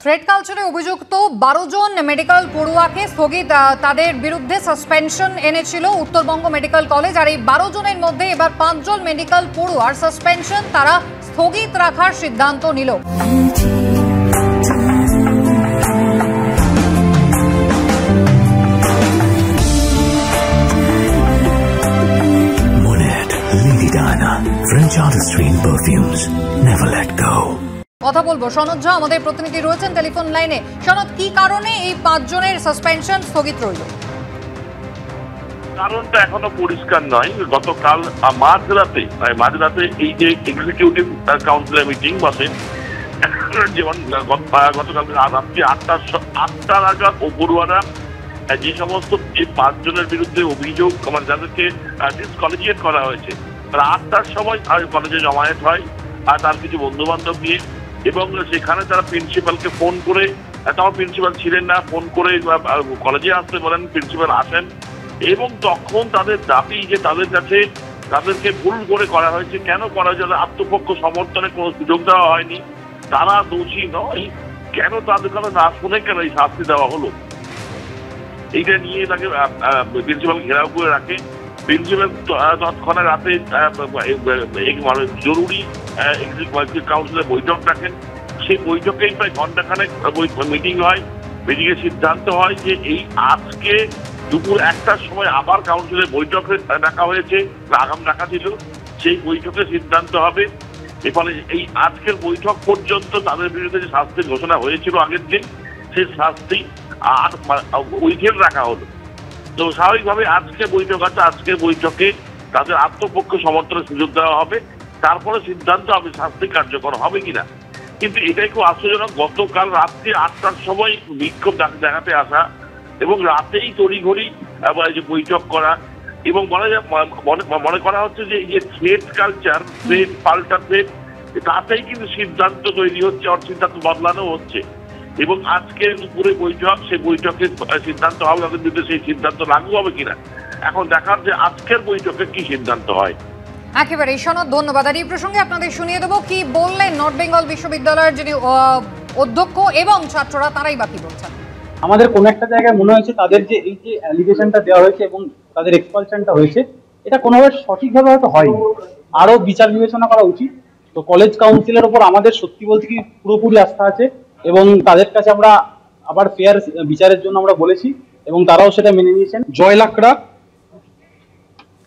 Thread কালচারে অভিযুক্ত 12 জন medical পড়ুয়াকে স্থগিত তাদের বিরুদ্ধে সাসপেনশন এনেছিল উত্তরবঙ্গ মেডিকেল কলেজ। আর এই 12 জনের মধ্যে এবার 5 জন মেডিকেল পড়ুয়ার সাসপেনশন তারা স্থগিত রাখার সিদ্ধান্ত নিল। French artistry in perfumes. Never let go. কথা বলবো সনদ ঝা, আমাদের প্রতিনিধি রয়েছেন টেলিফোন লাইনে। সনদ, কি কারণে এই 5 জনের সাসপেনশন স্থগিত রইল? কারণটা এখনো পরিষ্কার নয়। গতকাল মাঝরাতে এই যে এক্সিকিউটিভ কাউন্সিলের মিটিং বসে, যেমন গতকাল রাত্রি 8টা নাগাদ পড়ুয়ারা যে সমস্ত 5 জনের বিরুদ্ধে অভিযোগ যাদেরকে ডিসকলেজিয়েট করা হয়েছে, 8টার সময় কলেজে জমায়েত হয় আর তার কিছু বন্ধু বান্ধব নিয়ে, এবং সেখানে তারা প্রিন্সিপালকে ফোন করে, তখন প্রিন্সিপাল ছিলেন না, ফোন করে কলেজে আসতে বলেন, প্রিন্সিপাল আসেন এবং তখন তাদের দাবি যে তাদের কাছে তাদেরকে ভুল করে করা হয়েছে। কেন করা হয়েছে? আত্মপক্ষ সমর্থনে কোনো সুযোগ দেওয়া হয়নি, তারা দোষী নয়, কেন তাদের কথা না শুনে কেন এই শাস্তি দেওয়া হলো, এইটা নিয়ে তাকে প্রিন্সিপাল ঘেরাও করে রাখে। প্রিন্সিপাল তৎক্ষণাৎ রাতে জরুরি কাউন্সিলের বৈঠক রাখেন। সেই বৈঠকেই প্রায় ঘন্টাখানেক মিটিং হয়। মিটিংয়ে সিদ্ধান্ত হয় যে এই আজকে দুপুর 1টার সময় আবার কাউন্সিলের বৈঠক ডাকা হয়েছে, আগাম ডাকা ছিল, সেই বৈঠকে সিদ্ধান্ত হবে। এর ফলে এই আজকের বৈঠক পর্যন্ত তাদের বিরুদ্ধে যে শাস্তির ঘোষণা হয়েছিল আগের দিন, সেই শাস্তি আর উইথেল রাখা হলো। তো স্বাভাবিকভাবে আজকে বৈঠক আছে, আজকের বৈঠকে তাদের আত্মপক্ষ সমর্থনের সুযোগ দেওয়া হবে, তারপরে সিদ্ধান্ত হবে শাস্তি কার্যকর হবে কিনা। কিন্তু এটাই খুব আশ্চর্যজনক, গতকাল রাত্রি 8টার সময় বিক্ষোভ দেখাতে আসা এবং রাতেই তড়িঘড়ি যে বৈঠক করা, এবং মনে করা হচ্ছে যে এই যে থ্রেড কালচার, থ্রেড পাল্টা থ্রেড, তাতেই কিন্তু সিদ্ধান্ত তৈরি হচ্ছে, আর সিদ্ধান্ত বদলানো হচ্ছে। এবং আজকের দুপুরে বৈঠক, সেই বৈঠকে সিদ্ধান্ত হবে তাদের বিরুদ্ধে, সেই সিদ্ধান্ত লাগু হবে কিনা এখন দেখার যে আজকের বৈঠকে কি সিদ্ধান্ত হয়। একেবারে সনদ, ধন্যবাদ। আর এই প্রসঙ্গে আপনাদের শুনিয়ে দেবো কি বললেন নর্থ বেঙ্গল বিশ্ববিদ্যালয়ের যিনি অধ্যক্ষ এবং ছাত্ররা, তারাই বাকি বলছেন। আমাদের কোন একটা জায়গায় মনে হয়েছে তাদের যে এই যে অ্যালিগেশনটা দেওয়া হয়েছে এবং তাদের এক্সপালশনটা হয়েছে, এটা কোনোভাবে সঠিকভাবে হয়তো হয়নি, আরো বিচার বিবেচনা করা উচিত। তো কলেজ কাউন্সিলের উপর আমাদের সত্যি বলতে কি পুরোপুরি আস্থা আছে এবং তাদের কাছে আমরা আবার ফেয়ার বিচারের জন্য আমরা বলেছি এবং তারাও সেটা মেনে নিয়েছেন। জয় লাকড়া,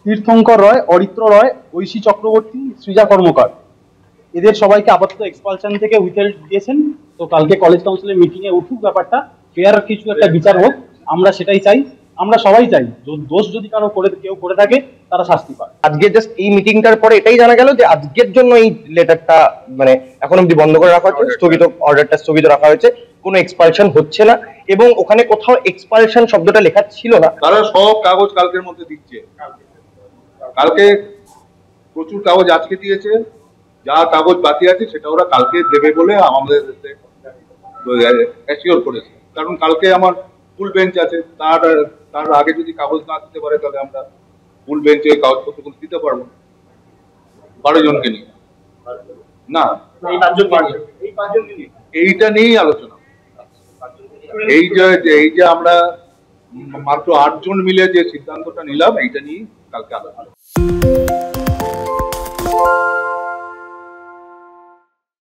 তীর্থঙ্কর রয়, অরিত্র রয়, ঐশী চক্রবর্তী, সৃজা কর্মকার, এদের সবাইকে আপাতত এক্সপালশন থেকে উইথহেল্ড দিয়েছেন। তো কালকে কলেজ কাউন্সিলের মিটিং এ উঠুক ব্যাপারটা, ফেয়ার কিছু একটা বিচার হোক, আমরা সেটাই চাই। আমরা সবাই চাই দোষ যদি কেউ করে থাকে তারা শাস্তি পায়। আজকে জাস্ট এই মিটিংটার পরে এটাই জানা গেল যে আজকের জন্য এই লেটারটা এখন অব্দি বন্ধ করে রাখা হয়েছে, অর্ডারটা স্থগিত রাখা হয়েছে, কোনো এক্সপালশন হচ্ছে না এবং ওখানে কোথাও এক্সপালশন শব্দটা লেখা ছিল না। তারা সব কাগজ কালকের মধ্যে দিচ্ছে, কালকে প্রচুর কাগজ আজকে দিয়েছে, যা কাগজ বাকি আছে সেটা ওরা কালকে দেবে বলে আমাদের অ্যাসিওর করেছে। কারণ কালকে আমার ফুল বেঞ্চ আছে, তার আগে যদি কাগজ না দিতে পারে তাহলে আমরা ফুল বেঞ্চে কাগজপত্রগুলো দিতে পারবো 12 জনকে নিয়ে। না, এইটা নিয়েই আলোচনা। এই যে আমরা মাত্র 8 জন মিলে যে সিদ্ধান্তটা নিলাম, এইটা নিয়েই কালকে আলোচনা।